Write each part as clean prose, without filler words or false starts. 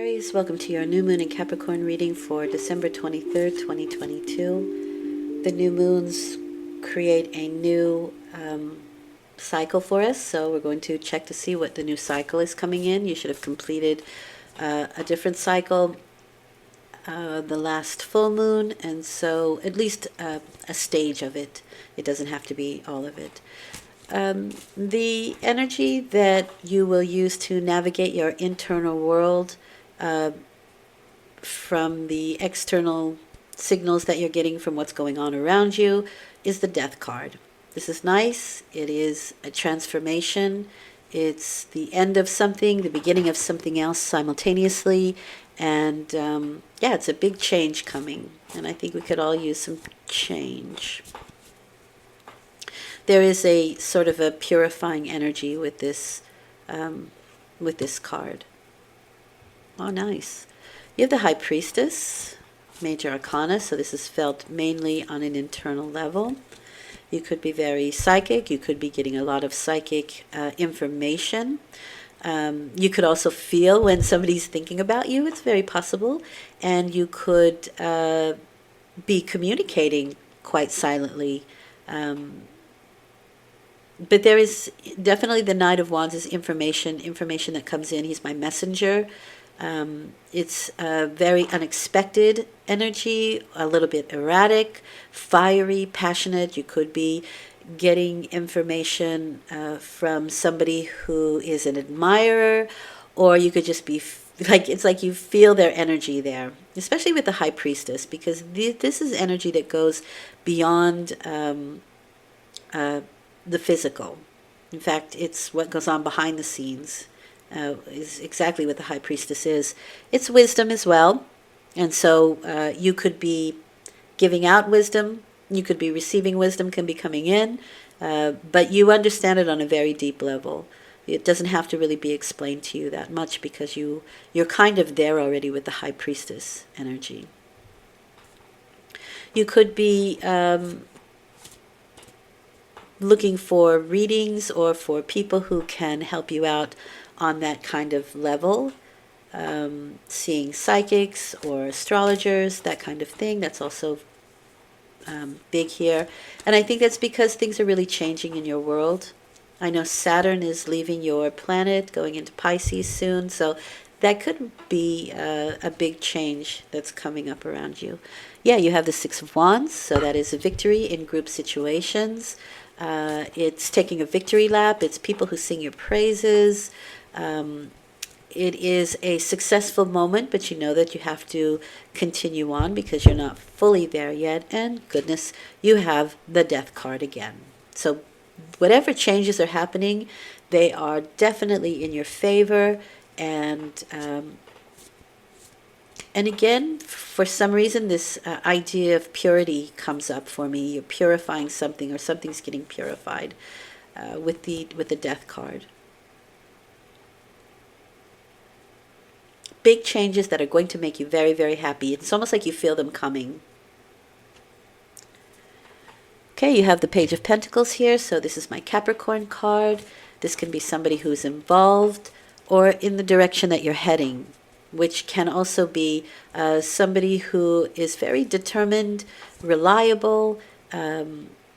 Aquarius, welcome to your new moon in Capricorn reading for December 23rd, 2022. The new moons create a new cycle for us, so we're going to check to see what the new cycle is coming in. You should have completed a different cycle the last full moon, and so at least a stage of it. It doesn't have to be all of it. The energy that you will use to navigate your internal world from the external signals that you're getting from what's going on around you is the Death card. This is nice. It is a transformation. It's the end of something, the beginning of something else simultaneously. And yeah, it's a big change coming. And I think we could all use some change. There is a sort of a purifying energy with this card. Oh, nice. You have the High Priestess, Major Arcana, so this is felt mainly on an internal level. You could be very psychic. You could be getting a lot of psychic information. You could also feel when somebody's thinking about you. It's very possible. And you could be communicating quite silently. But there is definitely the Knight of Wands is information that comes in. He's my messenger. It's a very unexpected energy, a little bit erratic, fiery, passionate. You could be getting information from somebody who is an admirer, or you could just be like, it's like you feel their energy there, especially with the High Priestess, because this is energy that goes beyond the physical. In fact, it's what goes on behind the scenes, is exactly what the High Priestess is. It's wisdom as well. And so you could be giving out wisdom. You could be receiving wisdom, can be coming in. But you understand it on a very deep level. It doesn't have to really be explained to you that much because you're kind of there already with the High Priestess energy. You could be looking for readings or for people who can help you out on that kind of level, seeing psychics or astrologers, that kind of thing. That's also big here. And I think that's because things are really changing in your world. I know Saturn is leaving your planet, going into Pisces soon, so that could be a big change that's coming up around you. Yeah, you have the Six of Wands, so that is a victory in group situations. It's taking a victory lap. It's people who sing your praises. It is a successful moment, but you know that you have to continue on because you're not fully there yet. And goodness, you have the Death card again. So whatever changes are happening, they are definitely in your favor. And again, for some reason, this idea of purity comes up for me. You're purifying something, or something's getting purified with the Death card. Big changes that are going to make you very, very happy. It's almost like you feel them coming. Okay, you have the Page of Pentacles here. So this is my Capricorn card. This can be somebody who's involved or in the direction that you're heading, which can also be somebody who is very determined, reliable.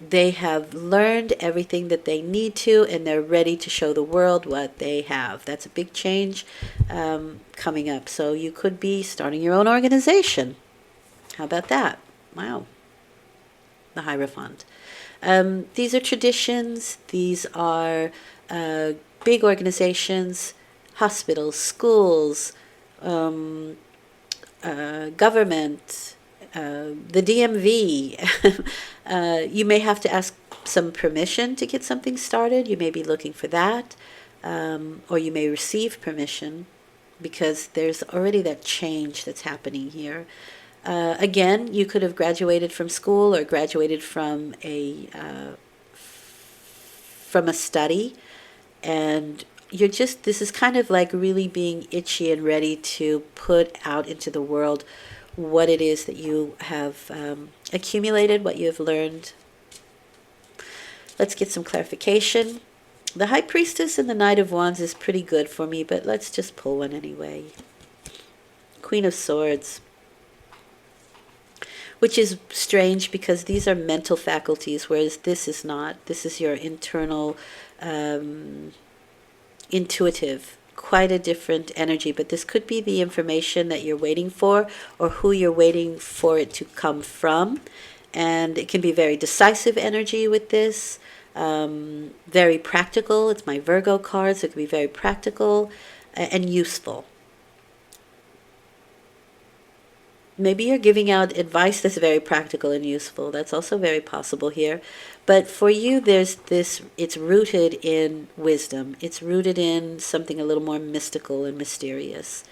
They have learned everything that they need to, and they're ready to show the world what they have. That's a big change coming up. So you could be starting your own organization. How about that? Wow. The Hierophant. These are traditions. These are big organizations, hospitals, schools, government, the DMV. You may have to ask some permission to get something started. You may be looking for that, or you may receive permission because there's already that change that's happening here. Again, you could have graduated from school or graduated from a study, and this is kind of like really being itchy and ready to put out into the world what it is that you have accumulated, what you have learned. Let's get some clarification. The High Priestess and the Knight of Wands is pretty good for me, but let's just pull one anyway. Queen of Swords, which is strange because these are mental faculties, whereas this is not. This is your internal, intuitive, quite a different energy. But this could be the information that you're waiting for, or who you're waiting for it to come from. And it can be very decisive energy with this, very practical. It's my Virgo card, so it can be very practical and useful. Maybe you're giving out advice that's very practical and useful. That's also very possible here. But for you, there's this, it's rooted in wisdom. It's rooted in something a little more mystical and mysterious.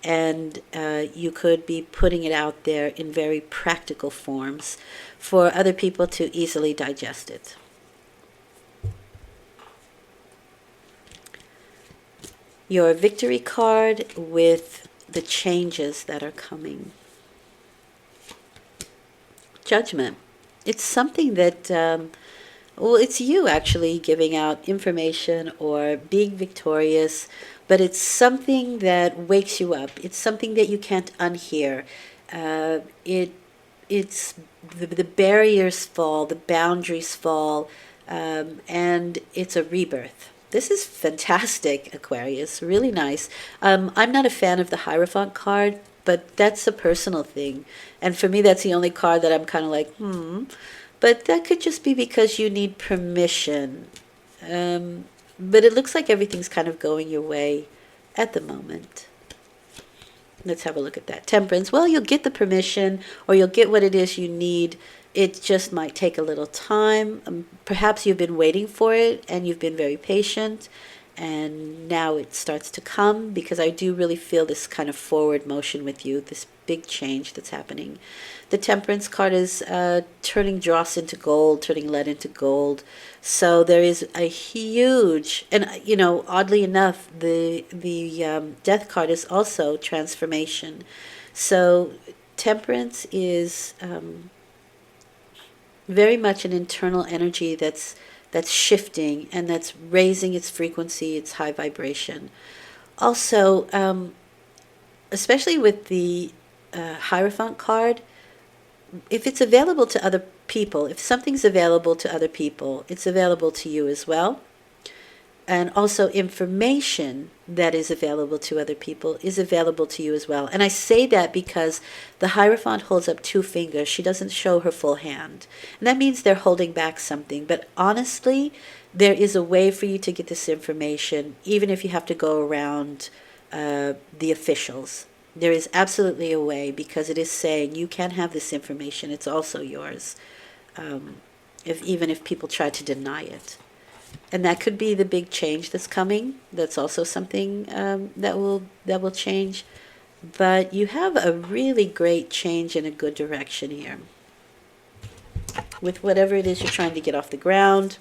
And you could be putting it out there in very practical forms for other people to easily digest it. Your victory card with the changes that are coming. Judgment. It's something that, well, it's you actually giving out information or being victorious, but it's something that wakes you up. It's something that you can't unhear. It's the barriers fall, the boundaries fall, and it's a rebirth. This is fantastic, Aquarius. Really nice. I'm not a fan of the Hierophant card, but that's a personal thing. And for me, that's the only card that I'm kind of like, But that could just be because you need permission. But it looks like everything's kind of going your way at the moment. Let's have a look at that. Temperance. Well, you'll get the permission, or you'll get what it is you need. It just might take a little time. Perhaps you've been waiting for it and you've been very patient, and now it starts to come, because I do really feel this kind of forward motion with you, this big change that's happening. The Temperance card is turning dross into gold, turning lead into gold. So there is a huge, and oddly enough, the Death card is also transformation. So Temperance is very much an internal energy that's shifting and that's raising its frequency, its high vibration. Also, especially with the Hierophant card, if it's available to other people, if something's available to other people, it's available to you as well. And also information that is available to other people is available to you as well. And I say that because the Hierophant holds up two fingers. She doesn't show her full hand. And that means they're holding back something. But honestly, there is a way for you to get this information, even if you have to go around the officials. There is absolutely a way, because it is saying you can have this information. It's also yours, even if people try to deny it. And that could be the big change that's coming. That's also something that will change. But you have a really great change in a good direction here. With whatever it is you're trying to get off the ground,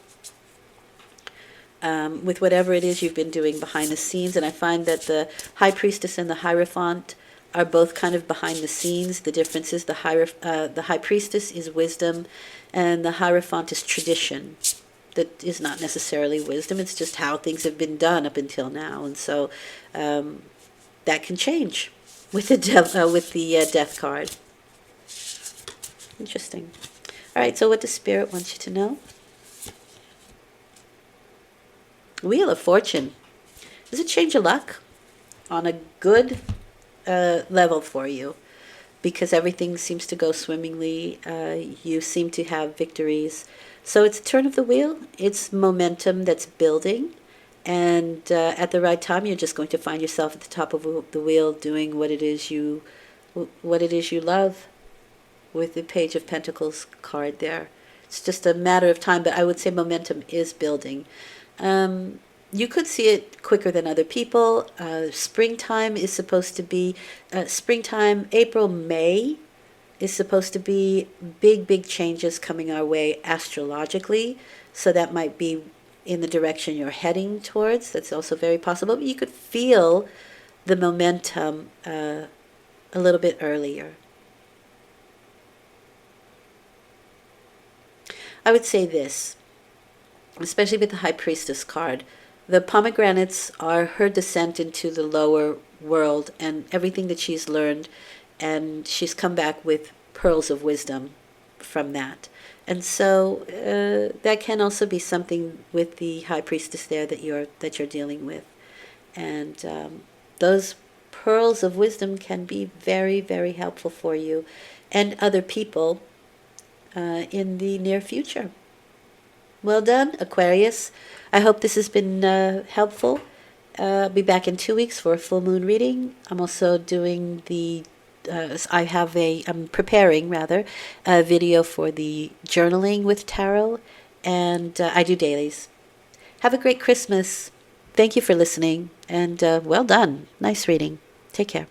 with whatever it is you've been doing behind the scenes. And I find that the High Priestess and the Hierophant are both kind of behind the scenes. The difference is the High Priestess is wisdom, and the Hierophant is tradition. That is not necessarily wisdom. It's just how things have been done up until now, and so that can change with the Death card. Interesting. All right. So, what does Spirit want you to know? Wheel of Fortune. There's a change of luck on a good level for you, because everything seems to go swimmingly. You seem to have victories. So it's turn of the wheel. It's momentum that's building. And at the right time, you're just going to find yourself at the top of the wheel doing what it is you love, with the Page of Pentacles card there. It's just a matter of time, but I would say momentum is building. You could see it quicker than other people. Springtime is supposed to be, springtime, April, May, is supposed to be big changes coming our way astrologically. So that might be in the direction you're heading towards. That's also very possible. But you could feel the momentum a little bit earlier. I would say this, especially with the High Priestess card. The pomegranates are her descent into the lower world and everything that she's learned, and she's come back with pearls of wisdom from that. And so that can also be something with the high priestess there that you're dealing with, and those pearls of wisdom can be very, very helpful for you and other people in the near future. Well done, Aquarius. I hope this has been helpful. I'll be back in 2 weeks for a full moon reading. I'm also doing I'm preparing rather a video for the journaling with tarot, and I do dailies. Have a great Christmas. Thank you for listening, and well done. Nice reading. Take care.